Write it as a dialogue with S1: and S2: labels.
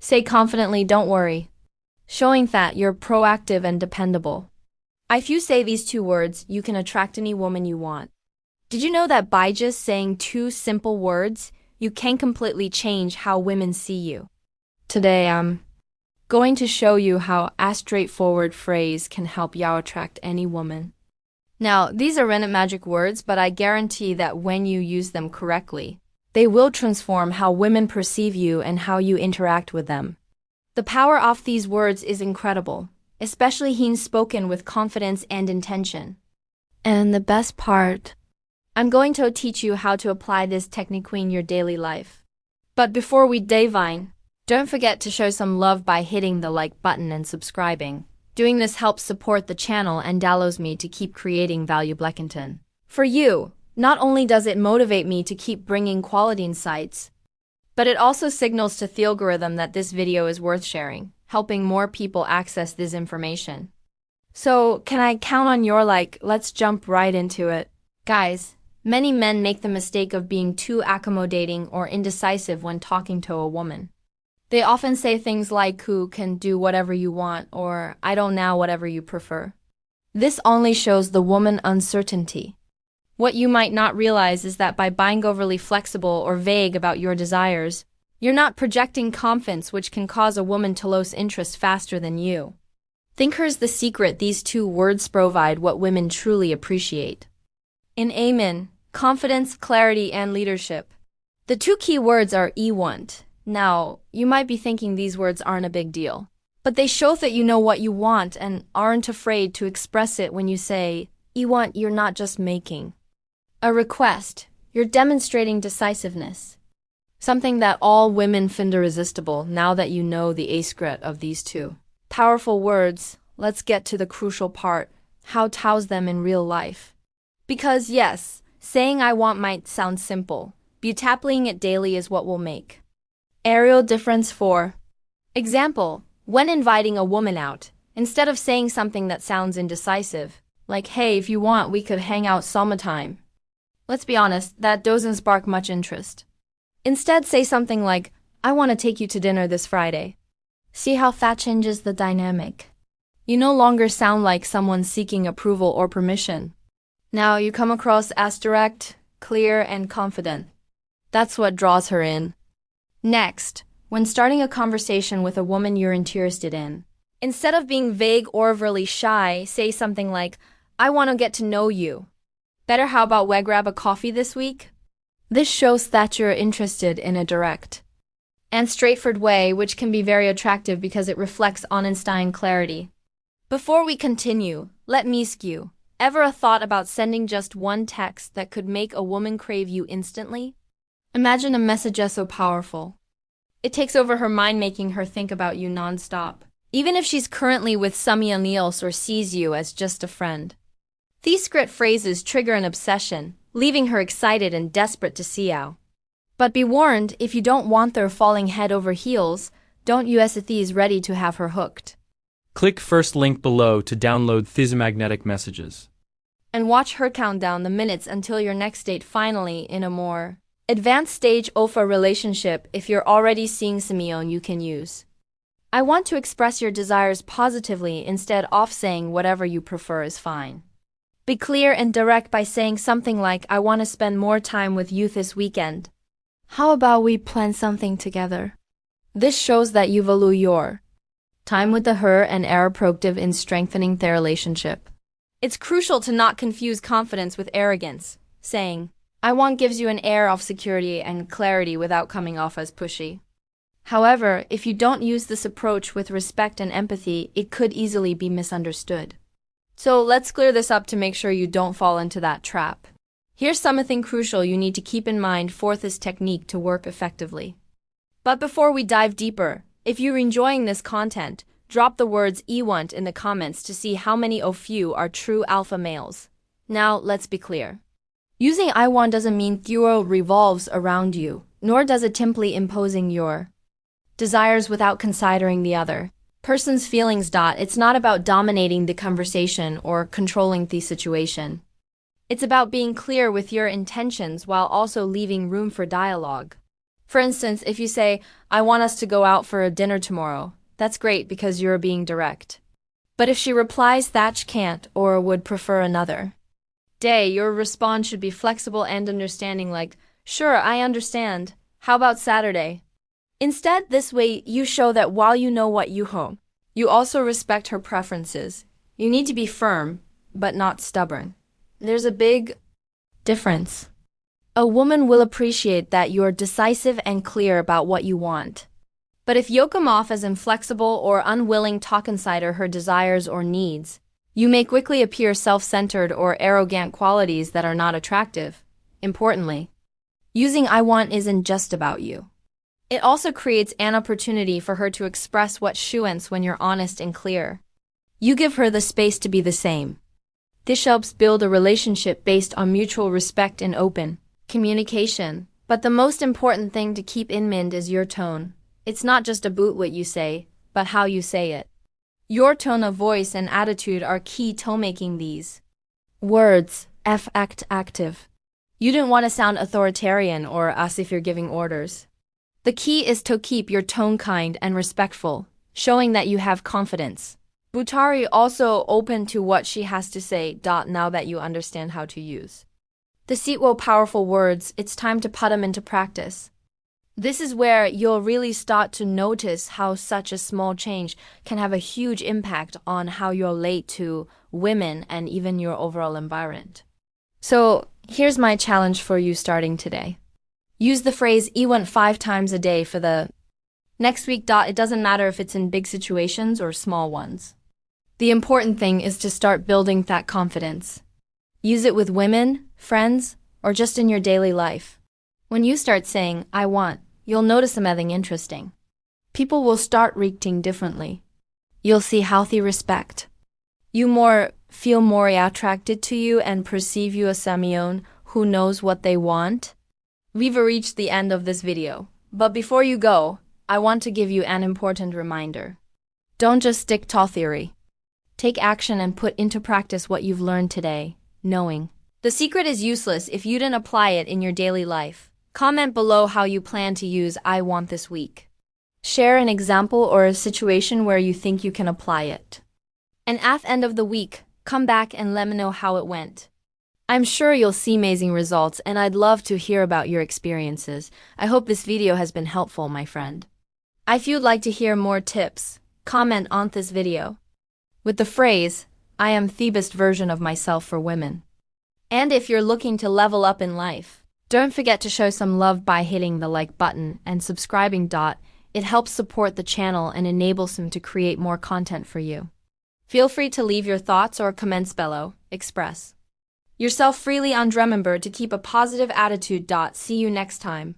S1: Say confidently, don't worry, showing that you're proactive and dependable. If you say these two words, you can attract any woman you want. Did you know that by just saying two simple words, you can completely change how women see you? Today, I'm going to show you how a straightforward phrase can help you attract any woman. Now, these are random magic words, but I guarantee that when you use them correctly, they will transform how women perceive you and how you interact with them. The power of these words is incredible, especially when spoken with confidence and intention. And the best part, I'm going to teach you how to apply this technique in your daily life. But before we dive in, don't forget to show some love by hitting the like button and subscribing. Doing this helps support the channel and allows me to keep creating valuable content for you. Not only does it motivate me to keep bringing quality insights, but it also signals to the algorithm that this video is worth sharing, helping more people access this information. So, can I count on your like? Let's jump right into it. Guys, many men make the mistake of being too accommodating or indecisive when talking to a woman. They often say things like, "Who can do whatever you want," or "I don't know, whatever you prefer." This only shows the woman uncertainty. What you might not realize is that by being overly flexible or vague about your desires, you're not projecting confidence, which can cause a woman to lose interest faster than you. Think here's the secret: these two words provide what women truly appreciate. In Amen, confidence, clarity, and leadership. The two key words are "I want." Now, you might be thinking these words aren't a big deal, but they show that you know what you want and aren't afraid to express it. When you say, "I want," you're not just making a request, you're demonstrating decisiveness. Something that all women find irresistible. Now that you know the secret of these two powerful words, let's get to the crucial part: how to use them in real life. Because yes, saying "I want" might sound simple, but applying it daily is what will make a real difference. For example, when inviting a woman out, instead of saying something that sounds indecisive, like, "Hey, if you want, we could hang out sometime," let's be honest, that doesn't spark much interest. Instead, say something like, "I want to take you to dinner this Friday." See how that changes the dynamic. You no longer sound like someone seeking approval or permission. Now you come across as direct, clear, and confident. That's what draws her in. Next, when starting a conversation with a woman you're interested in, instead of being vague or overly shy, say something like, "I want to get to know you. Better, how about we grab a coffee this week?" This shows that you're interested in a direct and straightforward way, which can be very attractive because it reflects honesty and clarity. Before we continue, let me ask you, ever a thought about sending just one text that could make a woman crave you instantly? Imagine a message so powerful. It takes over her mind, making her think about you nonstop, even if she's currently with someone else or sees you as just a friend. These script phrases trigger an obsession, leaving her excited and desperate to see you. But be warned, if you don't want her falling head over heels, don't use these ready to have her hooked.
S2: Click first link below to download these magnetic messages.
S1: And watch her count down the minutes until your next date, finally in a more advanced stage of a relationship. If you're already seeing someone you can use, "I want to express your desires positively," instead of saying "whatever you prefer is fine." Be clear and direct by saying something like, "I want to spend more time with you this weekend. How about we plan something together?" This shows that you value your time with her and are proactive in strengthening their relationship. It's crucial to not confuse confidence with arrogance. Saying, "I want" gives you an air of security and clarity without coming off as pushy. However, if you don't use this approach with respect and empathy, it could easily be misunderstood. So let's clear this up to make sure you don't fall into that trap. Here's something crucial you need to keep in mind for this technique to work effectively. But before we dive deeper, if you're enjoying this content, drop the words "I want" in the comments to see how many of you are true alpha males. Now, let's be clear. Using "I want" doesn't mean the world revolves around you, nor does it simply imposing your desires without considering the other person's feelings. It's not about dominating the conversation or controlling the situation. It's about being clear with your intentions while also leaving room for dialogue. For instance, if you say, I want us to go out for a dinner tomorrow, that's great because you're being direct. But if she replies that she can't or would prefer another day, your response should be flexible and understanding, like, sure, I understand. How about Saturday? Instead, this way you show that while you know what you want, you also respect her preferences. You need to be firm, but not stubborn. There's a big difference. A woman will appreciate that you're decisive and clear about what you want. But if you come off as inflexible or unwilling to consider her desires or needs, you may quickly appear self-centered or arrogant, qualities that are not attractive. Importantly, using I want isn't just about you. It also creates an opportunity for her to express what she wants when you're honest and clear. You give her the space to be the same. This helps build a relationship based on mutual respect and open communication. But the most important thing to keep in mind is your tone. It's not just about what you say, but how you say it. Your tone of voice and attitude are key to making these words act active. You don't want to sound authoritarian or as if you're giving orders. The key is to keep your tone kind and respectful, showing that you have confidence. Butari also open to what she has to say. Now that you understand how to use the seatwell powerful words, it's time to put them into practice. This is where you'll really start to notice how such a small change can have a huge impact on how you relate to women and even your overall environment. So here's my challenge for you starting today. Use the phrase "I want" 5 times a day for the next week. It doesn't matter if it's in big situations or small ones. The important thing is to start building that confidence. Use it with women, friends, or just in your daily life. When you start saying, I want, you'll notice something interesting. People will start reacting differently. You'll see healthy respect. You feel more attracted to you and perceive you as someone who knows what they want. We've reached the end of this video, but before you go, I want to give you an important reminder. Don't just stick to theory. Take action and put into practice what you've learned today, knowing the secret is useless if you didn't apply it in your daily life. Comment below how you plan to use I want this week. Share an example or a situation where you think you can apply it. And at the end of the week, come back and let me know how it went. I'm sure you'll see amazing results, and I'd love to hear about your experiences. I hope this video has been helpful, my friend. If you'd like to hear more tips, comment on this video with the phrase, I am the best version of myself for women. And if you're looking to level up in life, don't forget to show some love by hitting the like button and subscribing. It helps support the channel and enables them to create more content for you. Feel free to leave your thoughts or comments below. Express yourself freely and remember to keep a positive attitude. See you next time.